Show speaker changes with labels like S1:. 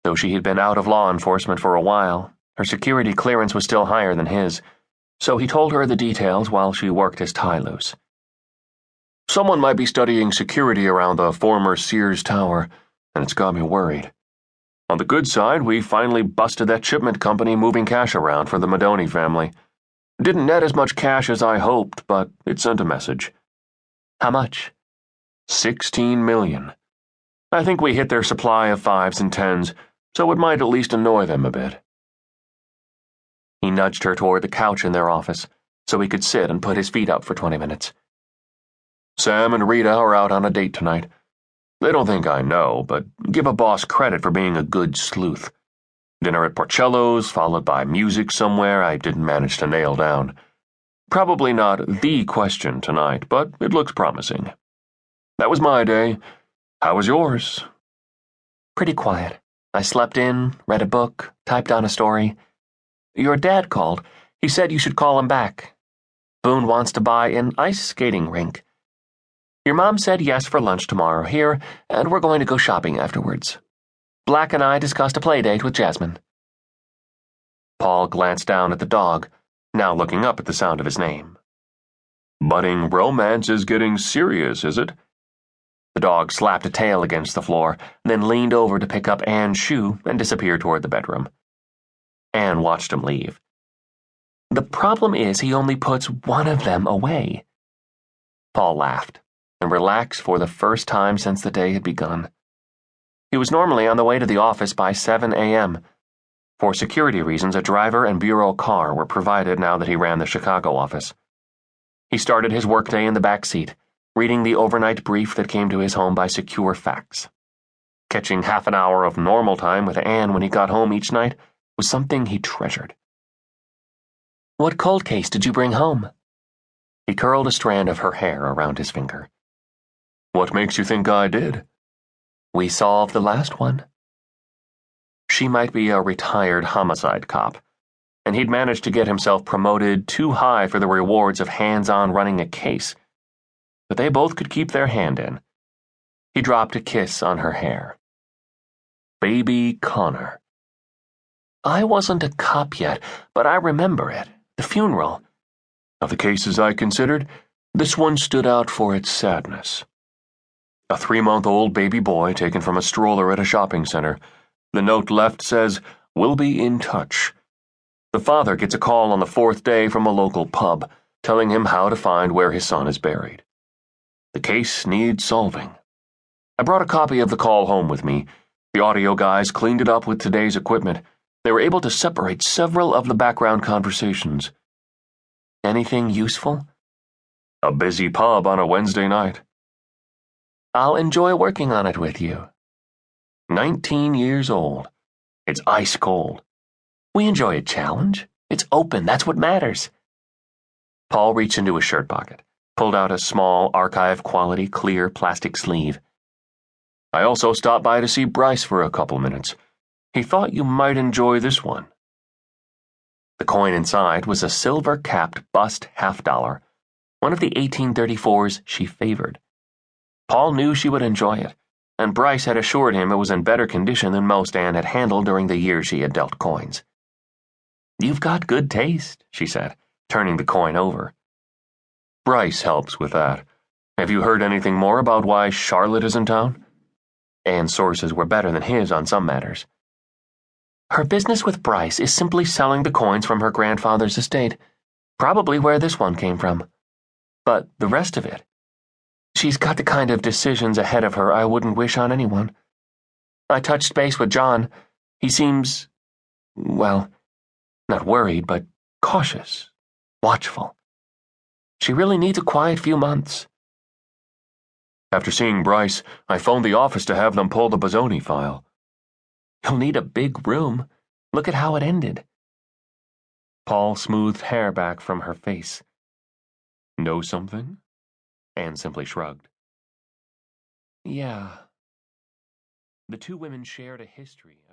S1: Though she had been out of law enforcement for a while, her security clearance was still higher than his, so he told her the details while she worked his tie loose. Someone might be studying security around the former Sears Tower, and it's got me worried. On the good side, we finally busted that shipment company moving cash around for the Madoni family. Didn't net as much cash as I hoped, but it sent a message.
S2: How much?
S1: 16 million. I think we hit their supply of 5s and 10s, so it might at least annoy them a bit.
S2: He nudged her toward the couch in their office, so he could sit and put his feet up for 20 minutes.
S1: Sam and Rita are out on a date tonight. They don't think I know, but give a boss credit for being a good sleuth. Dinner at Porcello's, followed by music somewhere I didn't manage to nail down. Probably not the question tonight, but it looks promising. That was my day. How was yours?
S2: Pretty quiet. I slept in, read a book, typed on a story. Your dad called. He said you should call him back. Boone wants to buy an ice skating rink. Your mom said yes for lunch tomorrow here, and we're going to go shopping afterwards. Black and I discussed a play date with Jasmine.
S1: Paul glanced down at the dog, now looking up at the sound of his name. Budding romance is getting serious, is it?
S2: The dog slapped a tail against the floor, then leaned over to pick up Anne's shoe and disappear toward the bedroom. Anne watched him leave. The problem is he only puts one of them away. Paul laughed and relaxed for the first time since the day had begun. He was normally on the way to the office by 7 a.m. For security reasons, a driver and bureau car were provided now that he ran the Chicago office. He started his workday in the back seat, reading the overnight brief that came to his home by secure fax. Catching half an hour of normal time with Anne when he got home each night was something he treasured. What cold case did you bring home? He curled a strand of her hair around his finger.
S1: What makes you think I did?
S2: We solved the last one. She might be a retired homicide cop, and he'd managed to get himself promoted too high for the rewards of hands-on running a case. But they both could keep their hand in. He dropped a kiss on her hair. Baby Connor. I wasn't a cop yet, but I remember it. The funeral.
S1: Of the cases I considered, this one stood out for its sadness. A 3-month-old baby boy taken from a stroller at a shopping center. The note left says, "We'll be in touch." The father gets a call on the 4th day from a local pub, telling him how to find where his son is buried. The case needs solving. I brought a copy of the call home with me. The audio guys cleaned it up with today's equipment. They were able to separate several of the background conversations. Anything useful? A busy pub on a Wednesday night.
S2: I'll enjoy working on it with you.
S1: 19 years old. It's ice cold.
S2: We enjoy a challenge. It's open, that's what matters. Paul reached into his shirt pocket, pulled out a small, archive-quality, clear plastic sleeve.
S1: I also stopped by to see Bryce for a couple minutes. He thought you might enjoy this one.
S2: The coin inside was a silver-capped bust $50, one of the 1834s she favored. Paul knew she would enjoy it, and Bryce had assured him it was in better condition than most Anne had handled during the years she had dealt coins. You've got good taste, she said, turning the coin over.
S1: Bryce helps with that. Have you heard anything more about why Charlotte is in town?
S2: Anne's sources were better than his on some matters. Her business with Bryce is simply selling the coins from her grandfather's estate, probably where this one came from. But the rest of it, she's got the kind of decisions ahead of her I wouldn't wish on anyone. I touched base with John. He seems, well, not worried, but cautious, watchful. She really needs a quiet few months.
S1: After seeing Bryce, I phoned the office to have them pull the Bozzoni file.
S2: You'll need a big room. Look at how it ended. Paul smoothed hair back from her face.
S1: Know something?
S2: Anne simply shrugged. Yeah. The two women shared a history.